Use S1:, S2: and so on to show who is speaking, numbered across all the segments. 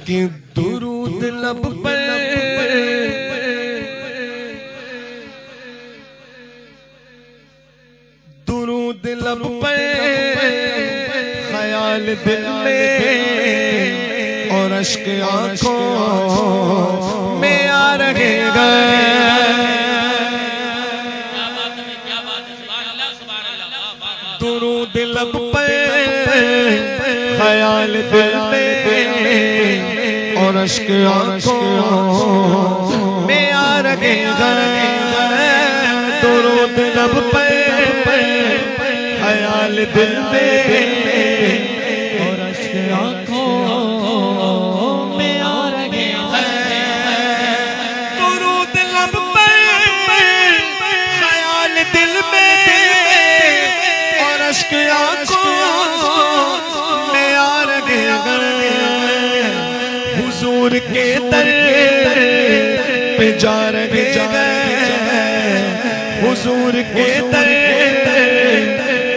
S1: کہ درود لب پر درود لب پر خیال دل میں اور اشک آنکھوں میں آ رہے گئے درود لب پر خیال دل میں اور اشک آنکھوں میں آ رہے گئے درود لب پر خیال دل میں اور اشک آنکھوں میں آ رہے گئے درود لب پر خیال دل میں اور اشک آنکھوں میں آ رہے گئے حضور کے در پہ جا رہے گئے حضور کے در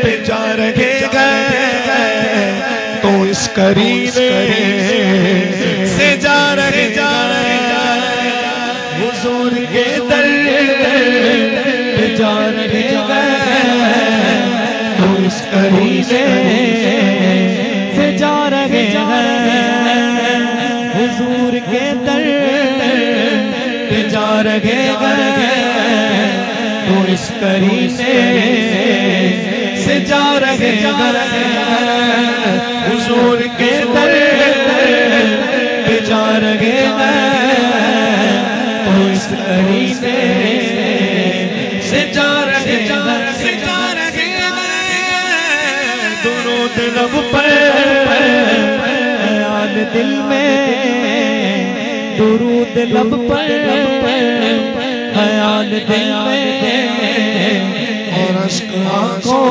S1: پہ جا رہے گئے تو اس قرینے سے جا رہے حضور کے در پہ جا رہے گئے تو اس قرینے سے جا رہے حضور کے در پہ جا رہے تو اس قرینے سے جا رہے حضور کے در پہ جا رہے تو اس قرینے سے جا رہے درود لب پر خیال دل میں درود لب پر خیال دل میں اور اشک آنکھوں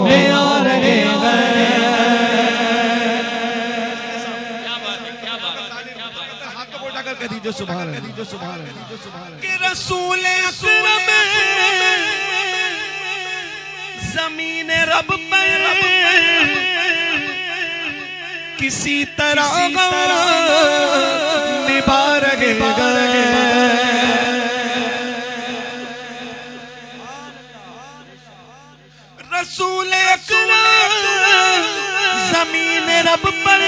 S1: میں آ رہے گئے ہاتھ کو اٹھا کر کہہ دیجئے سبحان اللہ کہ رسول اکرم زمین رب پر کسی طرح نبھا رہے گئے رسول اکرم زمین رب پر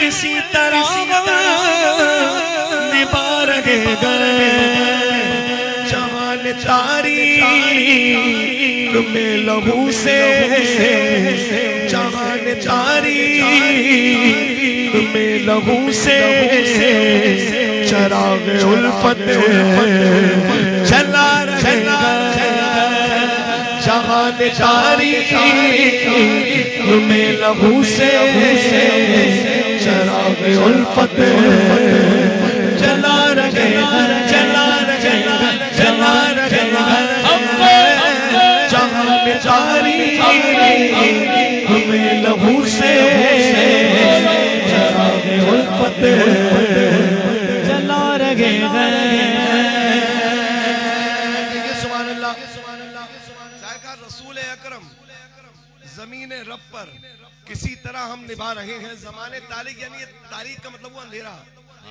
S1: کسی طرح نبھا رہے گئے جہان تاریخ میں لہو سے جہان تاریخ میں لہو سے چراغ الفت جلا رہے جہان تاریخ میں لہو سے چراغ الفت جلا رہے جہان تاریخ میں لہو سے چراغ الفت جلا رہے سبحان اللہ رسول اکرم زمین رب پر کسی طرح ہم نبھا رہے ہیں زمانے تاریخ یعنی تاریخ کا مطلب وہ اندھیرا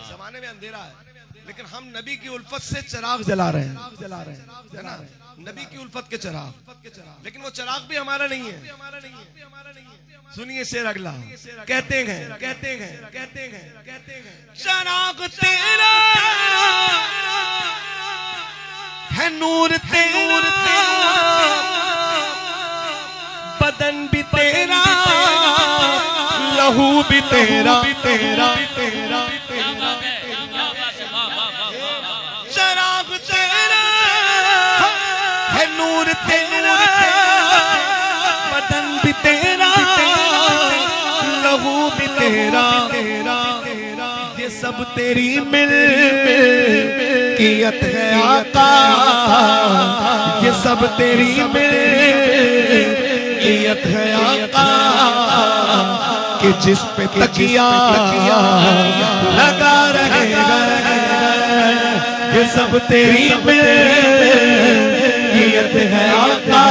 S1: زمانے میں اندھیرا ہے لیکن ہم نبی کی الفت سے چراغ جلا رہے ہیں نبی کی الفت کے چراغ لیکن وہ چراغ بھی ہمارا نہیں ہے سنیے شعر اگلا کہتے ہیں چراغ تیرا ہے نور تیرا بدن بھی تیرا لہو بھی تیرا چراغ تیرا ہے نور تیرا بدن بھی تیرا لہو بھی تیرا یہ سب تیری ملکیت ہے آقا یہ سب تیری ملکیت ہے آقا کہ جس پہ تکیہ لگا رہے یہ سب تیری ملکیت ہے آقا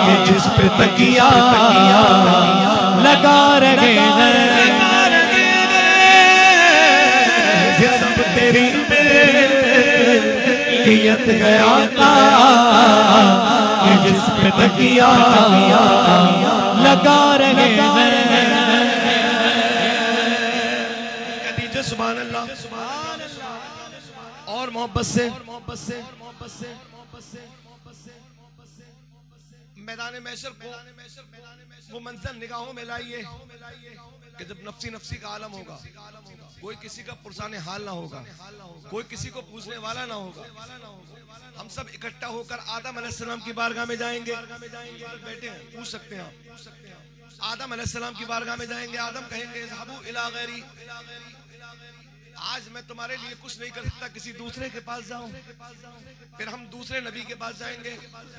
S1: کہ جس پہ تکیہ لگا رہے ہیں
S2: تقیت ہے آقا کہ جس پہ تکیہ لگا رہے ہیں.
S1: دیجئے سبحان اللہ اور محبت سے. میدان محشر کو وہ منظر نگاہوں میں لائیے کہ جب نفسی نفسی کا عالم ہوگا, کوئی کسی کا پرسان حال نہ ہوگا, کوئی کسی کو پوچھنے والا نہ ہوگا. ہم سب اکٹھا ہو کر آدم علیہ السلام کی بارگاہ میں جائیں گے. بیٹھے ہیں, پوچھ سکتے ہیں آپ. آدم علیہ السلام کی بارگاہ میں جائیں گے. آدم کہیں گے اذهبوا الی غیری, آج میں تمہارے لیے کچھ نہیں کر سکتا, کسی دوسرے کے پاس جاؤں. پھر ہم دوسرے نبی کے پاس جائیں گے,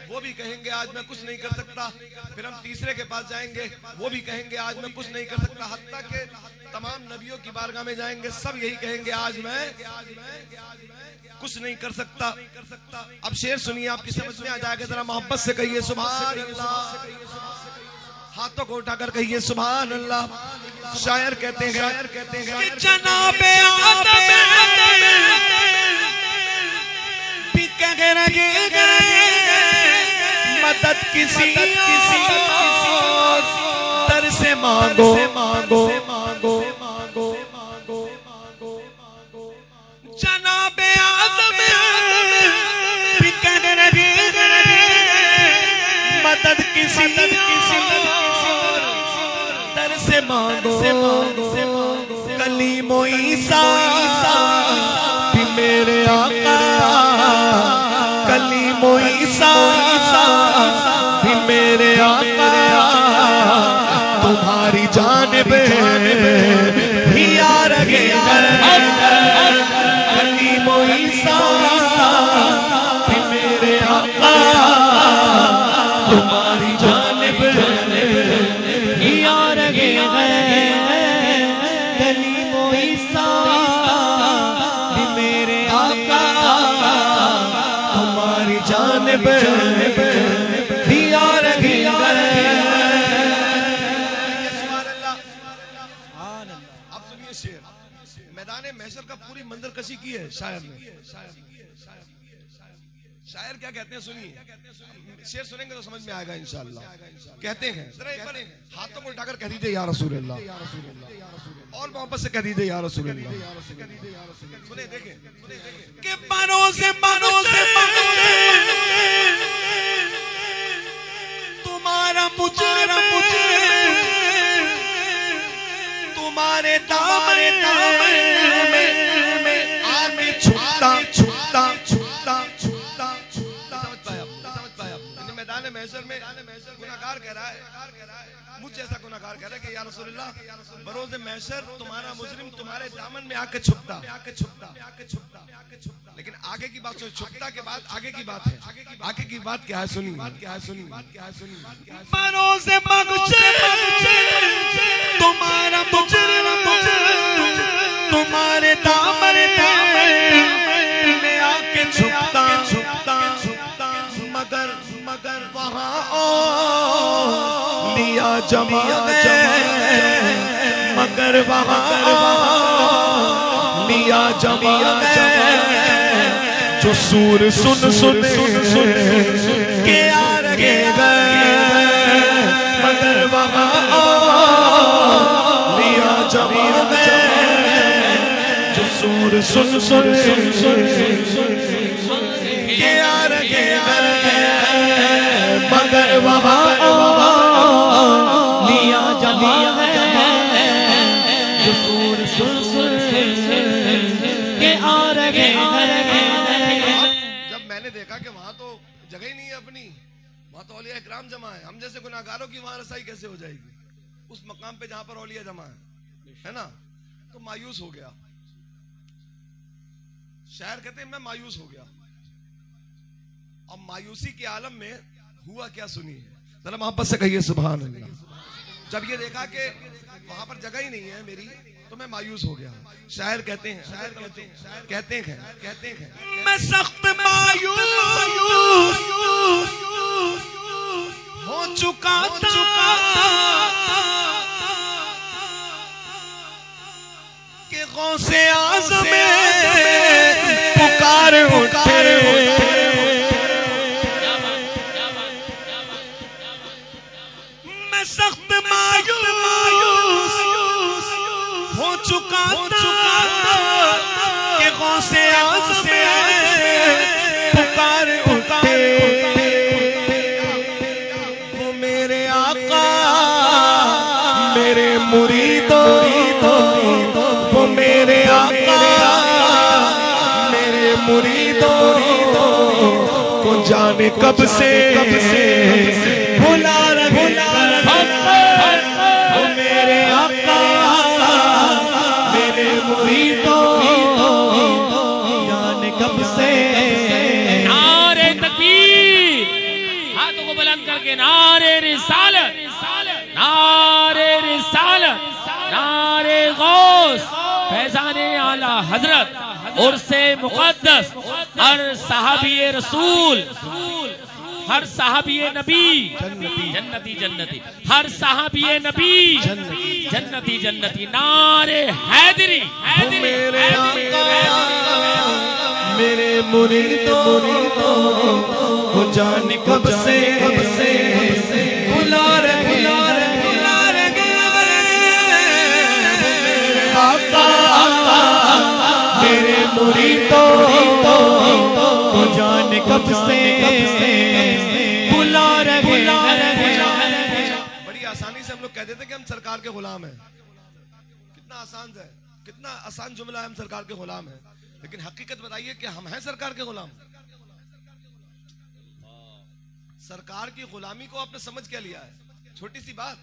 S1: وہ بھی کہیں گے آج میں کچھ نہیں کر سکتا. پھر ہم تیسرے کے پاس جائیں گے, وہ بھی کہیں گے آج میں کچھ نہیں کر سکتا. حتیٰ کہ تمام نبیوں کی بارگاہ میں جائیں گے, سب یہی کہیں گے آج میں کچھ نہیں کر سکتا. اب شعر سنیے, آپ کی سمجھ میں آ جائے گا. ذرا محبت سے کہیے سبحان اللہ, ہاتھوں کو اٹھا کر کہیے سبحان اللہ. شاعر کہتے ہیں کہ
S2: جناب آدم بھی کہہ رہے گئے مدد کسی اور در سے مانگو. جناب آدم بھی کہہ رہے گئے مدد کسی اور در سے مانگو. کلیم و عیسیٰ بھی میرے آقا, کلیم و عیسیٰ بھی میرے آقا تمہاری جانب ہی آ رہے ہیں. کلیم و عیسیٰ بھی میرے آقا تمہاری جانب ہی آ رہے ہیں. کلیم و عیسیٰ بھی میرے آقا تمہاری جانب ہی آ رہے ہیں.
S1: آپ سنیے شعر. میدان محشر کا پوری منظر کشی کی ہے شاعر نے. شاعر کیا کہتے ہیں سنیے, شعر سنیں گے تو سمجھ میں آئے گا انشاءاللہ. کہتے ہیں, ہاتھوں کو اٹھا کر کہہ دیجئے یا رسول اللہ, اور محبت سے کہہ دیجئے یا رسول اللہ. سنیں دیکھیں
S2: کہ بنو سے تمہارا مجرم تمہارے دامن میں آگے چھپتا.
S1: میدان محشر میں گناہگار کہہ رہا ہے, مجھ جیسا گناہگار کہہ رہا ہے کہ یا رسول اللہ بروز محشر تمہارا مجرم تمہارے دامن میں آ کے چھپتا. لیکن آگے کی بات چھپتا کے بعد آگے کی بات ہے. آگے کی بات کیا ہے سنی.
S2: بروز محشر تمہارا مجرم تمہارے دامن میں آ کے چھپتا. مگر وہاں لیا جمع مگر وہاں لیا جمع جو سور سن کے آ رہے گئے. مگر وہاں لیا جمع جو سور سن کے آ رہے گئے. مگر وہاں لیا جمع جو سور سن کے آ رہے ہیں.
S1: جب میں نے دیکھا کہ وہاں تو جگہ ہی نہیں ہے اپنی, وہاں تو اولیاء اکرام جمع ہے, ہم جیسے گناہگاروں کی وہاں رسائی کیسے ہو جائے گی اس مقام پہ جہاں پر اولیاء جمع ہے نا. تو مایوس ہو گیا. شاعر کہتے ہیں میں مایوس ہو گیا. اب مایوسی کے عالم میں ہوا کیا سنیے, ذرا محبت سے کہیے سبحان اللہ. جب یہ دیکھا کہ وہاں پر جگہ ہی نہیں ہے میری تو میں مایوس ہو گیا. شاعر کہتے ہیں
S2: میں سخت مایوس ہو چکا کہ غوث اعظم
S1: پکار اٹھے میں سخت مایوس ہو چکا تھا کہ غوث اعظم پکار اٹھے وہ میرے آقا میرے مریدوں وہ میرے آقا میرے مریدوں کو جانے کب سے بھلا رہے وہ میرے آقا میرے مریدوں جانے کب سے
S3: نعرہ تکبیر ہاتھوں کو بلند کر کے نعرہ رسالت نعرہ رسالت نعرہ غوث فیضان اعلی حضرت عرس مقدس ہر صحابی رسول ہر صحابی نبی جنتی جنتی ہر صحابی نبی جنتی جنتی نعرہ حیدری
S1: میرے آقا میرے مریدوں کو جانے کب سے بلا رہے میرے آقا میرے مریدوں کو جانے کب سے بلا رہے بڑی آسانی سے ہم لوگ کہہ دیتے کہ ہم سرکار کے غلام ہیں. کتنا آسان ہے کتنا آسان جملہ ہے ہم سرکار کے غلام ہیں. لیکن حقیقت بتائیے کہ ہم ہیں سرکار کے غلام. سرکار کی غلامی کو آپ نے سمجھ کیا لیا ہے؟ چھوٹی سی بات.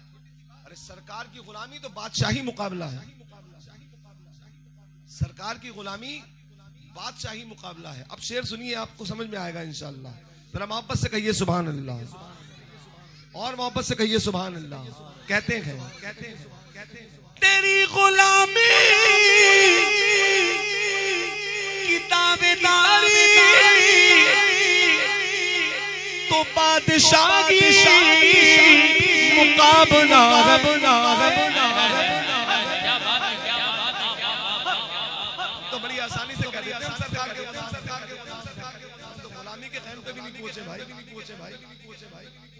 S1: ارے سرکار کی غلامی تو بادشاہی مقابلہ ہے. سرکار کی غلامی بادشاہی مقابلہ ہے. اب شعر سنیے آپ کو سمجھ میں آئے گا انشاءاللہ. ذرا محبت سے کہیے سبحان اللہ اور محبت سے کہیے سبحان اللہ. کہتے ہیں تیری غلامی کی دعویداری تو بادشاہی مقابلہ تو بڑی آسانی سے کہہ دیتے ہیں سرکار کے غلامی کے غین پہ بھی نہیں پہنچے بھائی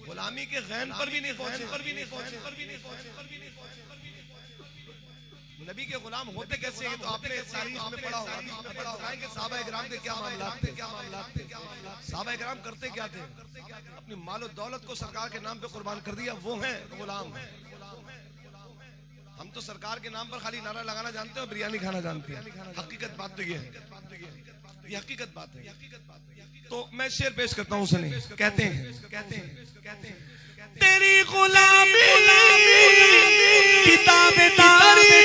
S1: غلامی کے غین پر بھی نہیں پہنچے. نبی کے غلام ہوتے کیسے ہیں؟ تو آپ نے تاریخ میں پڑھا ہوگا کہ صحابہ اکرام کے کیا معاملات تھے. صحابہ اکرام کرتے کیا تھے؟ اپنی مال و دولت کو سرکار کے نام پہ قربان کر دیا. وہ ہیں غلام. ہم تو سرکار کے نام پر خالی نعرہ لگانا جانتے ہیں اور بریانی کھانا جانتے ہیں. حقیقت بات تو یہ ہے. یہ حقیقت بات ہے. تو میں شعر پیش کرتا ہوں. سنیں کہتے ہیں تیری غلامی کی دعویداری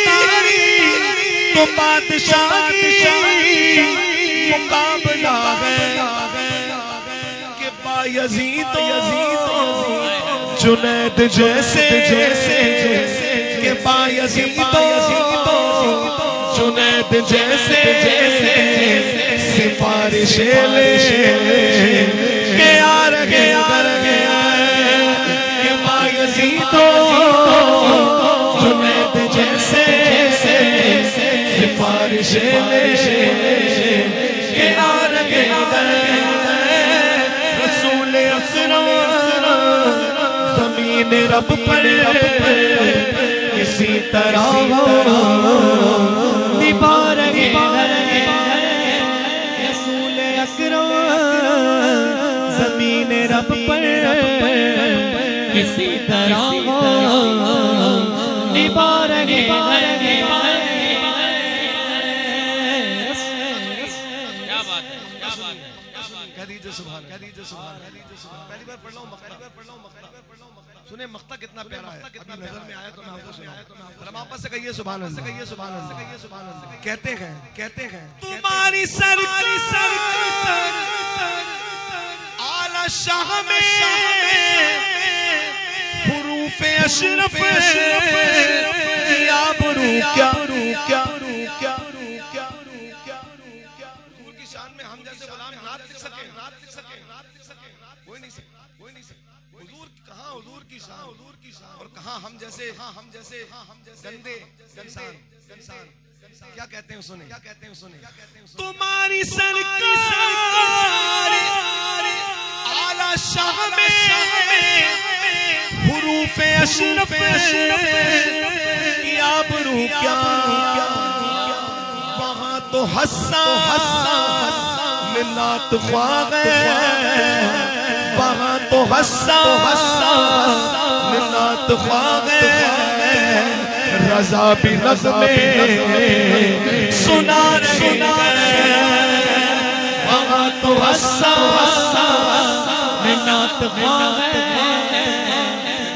S1: تو بادشاہی مقابلہ ہے کہ بایزید جنید جیسے کہ بایزید جنید جیسے سفارش لے کہ آ رہے جنید جیسے سفارش کہ آ رہے رسول اکرم زمین رب پر کسی طرح نبھا رہے رسول اکرم زمین رب پر کسی طرح نبھا رہے پہلی بار پڑھ رہا ہوں مقطع. سنیں مقطع کتنا پیارا ہے. ابھی نظر میں آیا تو میں آپ کو سناؤں. محبت سے کہیے سبحان اللہ. کہتے ہیں تمہاری سرکار اعلی شاہ میں حروف اشرف کیا برو کیا حضور کی شان میں ہم جیسے غلام نعت لکھ سکیں. کوئی نہیں سکتا. حضور کہاں حضور کی شان اور کہاں ہم جیسے گندے انسان کیا کہتے ہیں سنیں، کیا کہتے ہیں سنیں،
S2: تمہاری سرکار اعلی شاہ میں حروف اشرف کی آبرو کیا وہاں تو حسان ملات خواہ وہاں تو حسان ملات خواہ رضا بھی نغمے سنا رہے وہاں تو حسان ملات خواہ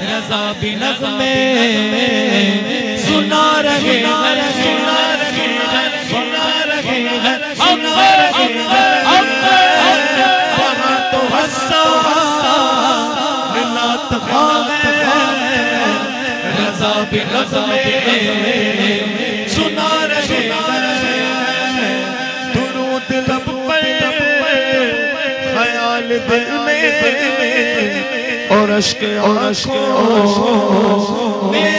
S2: رضا بھی نغمے سنا رہے سنا رہے سنا رہے وہاں تو حسان ملات خواہ رضا بھی نغمے سنا رہے درود لب پر خیال دل میں اور عشق آنکھوں میں